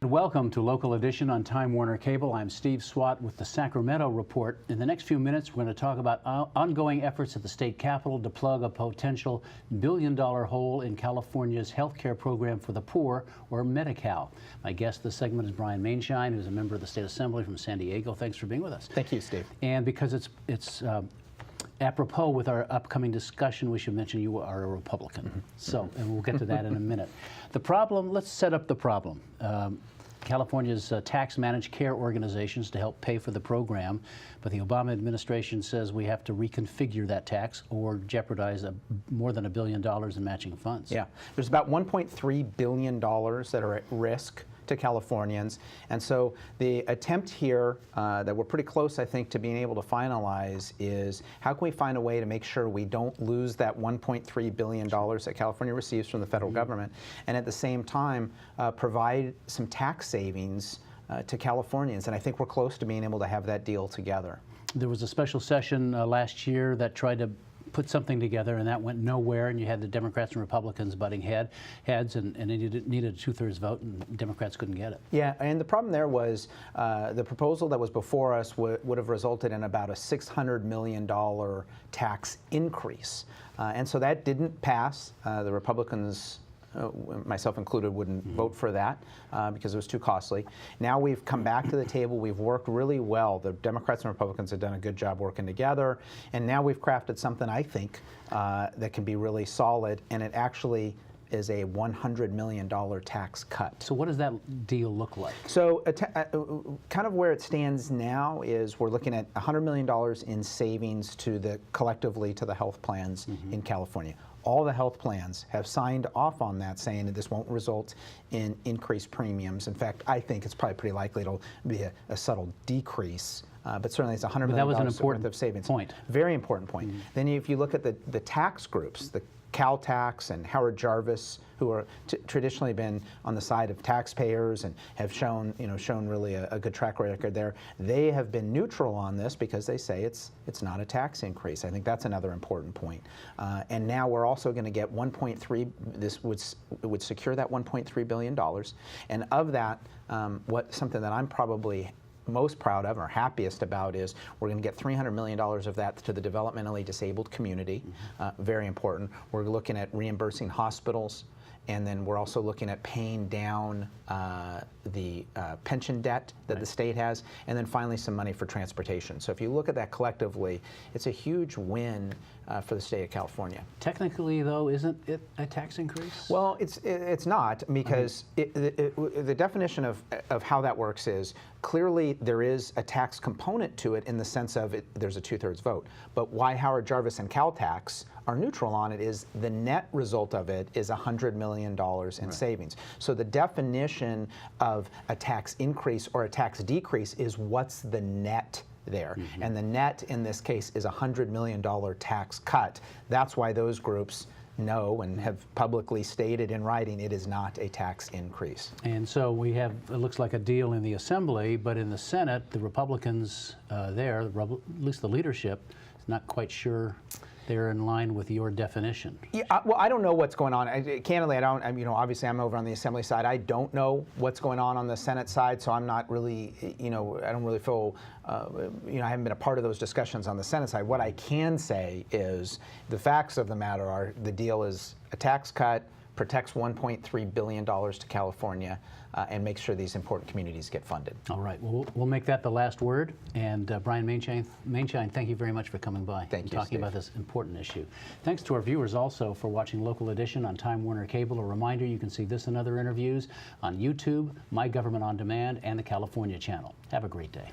welcome to Local Edition on Time Warner Cable. I'm Steve Swatt with the Sacramento Report. In the next few minutes, we're going to talk about ongoing efforts at the state capitol to plug a potential billion-dollar hole in California's health care program for the poor, or Medi-Cal. My guest this segment is Brian Maienschein, who's a member of the State Assembly from San Diego. Thanks for being with us. Thank you, Steve. And because it's apropos with our upcoming discussion, we should mention you are a Republican. And we'll get to that in a minute. The problem, let's set up the problem. California's tax managed care organizations to help pay for the program, but the Obama administration says we have to reconfigure that tax or jeopardize more than $1 billion in matching funds. Yeah, there's about $1.3 billion that are at risk to Californians, and so the attempt here that we're pretty close, I think, to being able to finalize is how can we find a way to make sure we don't lose that $1.3 billion that California receives from the federal government, and at the same time provide some tax savings to Californians, and I think we're close to being able to have that deal together. There was a special session last year that tried to put something together, and that went nowhere, and you had the Democrats and Republicans butting heads, and it needed a 2/3 vote, and Democrats couldn't get it. Yeah, and the problem there was the proposal that was before us would have resulted in about a $600 million tax increase, and so that didn't pass. The Republicans, myself included, wouldn't vote for that because it was too costly. Now we've come back to the table. We've worked really well. The Democrats and Republicans have done a good job working together, and now we've crafted something, I think, that can be really solid, and it actually is a $100 million tax cut. So what does that deal look like? So kind of where it stands now is we're looking at $100 million in savings collectively to the health plans in California. All the health plans have signed off on that, saying that this won't result in increased premiums. In fact, I think it's probably pretty likely it'll be a subtle decrease. But certainly it's $100 million worth of savings. Point. Very important point. Then if you look at the tax groups, the Caltax and Howard Jarvis, who are traditionally been on the side of taxpayers and have shown really a good track record there. They have been neutral on this because they say it's not a tax increase. I think that's another important point. And now we're also going to get 1.3. This would secure that $1.3 billion, and of that, something that I'm probably most proud of or happiest about is we're going to get $300 million of that to the developmentally disabled community. Very important. We're looking at reimbursing hospitals, and then we're also looking at paying down the pension debt that the state has, and then finally some money for transportation. So if you look at that collectively, it's a huge win for the state of California. Technically, though, isn't it a tax increase? Well, it's not, because the definition of how that works is clearly there is a tax component to it in the sense of there's a 2/3 vote. But why Howard Jarvis and Caltax are neutral on it is the net result of it is $100 million in savings. So the definition of a tax increase or a tax decrease is what's the net there. And the net in this case is a $100 million tax cut. That's why those groups know and have publicly stated in writing it is not a tax increase. And so we have, it looks like a deal in the Assembly, but in the Senate, the Republicans there, at least the leadership, is not quite sure they're in line with your definition. Yeah, well, I don't know what's going on. Candidly, I don't. Obviously, I'm over on the Assembly side. I don't know what's going on the Senate side, so I'm not really, I don't really feel, I haven't been a part of those discussions on the Senate side. What I can say is the facts of the matter are the deal is a tax cut, protects $1.3 billion to California, and makes sure these important communities get funded. All right. Well, we'll make that the last word. And Brian Maienschein, thank you very much for coming by and talking about this important issue. Thanks to our viewers also for watching Local Edition on Time Warner Cable. A reminder, you can see this and other interviews on YouTube, My Government on Demand, and the California Channel. Have a great day.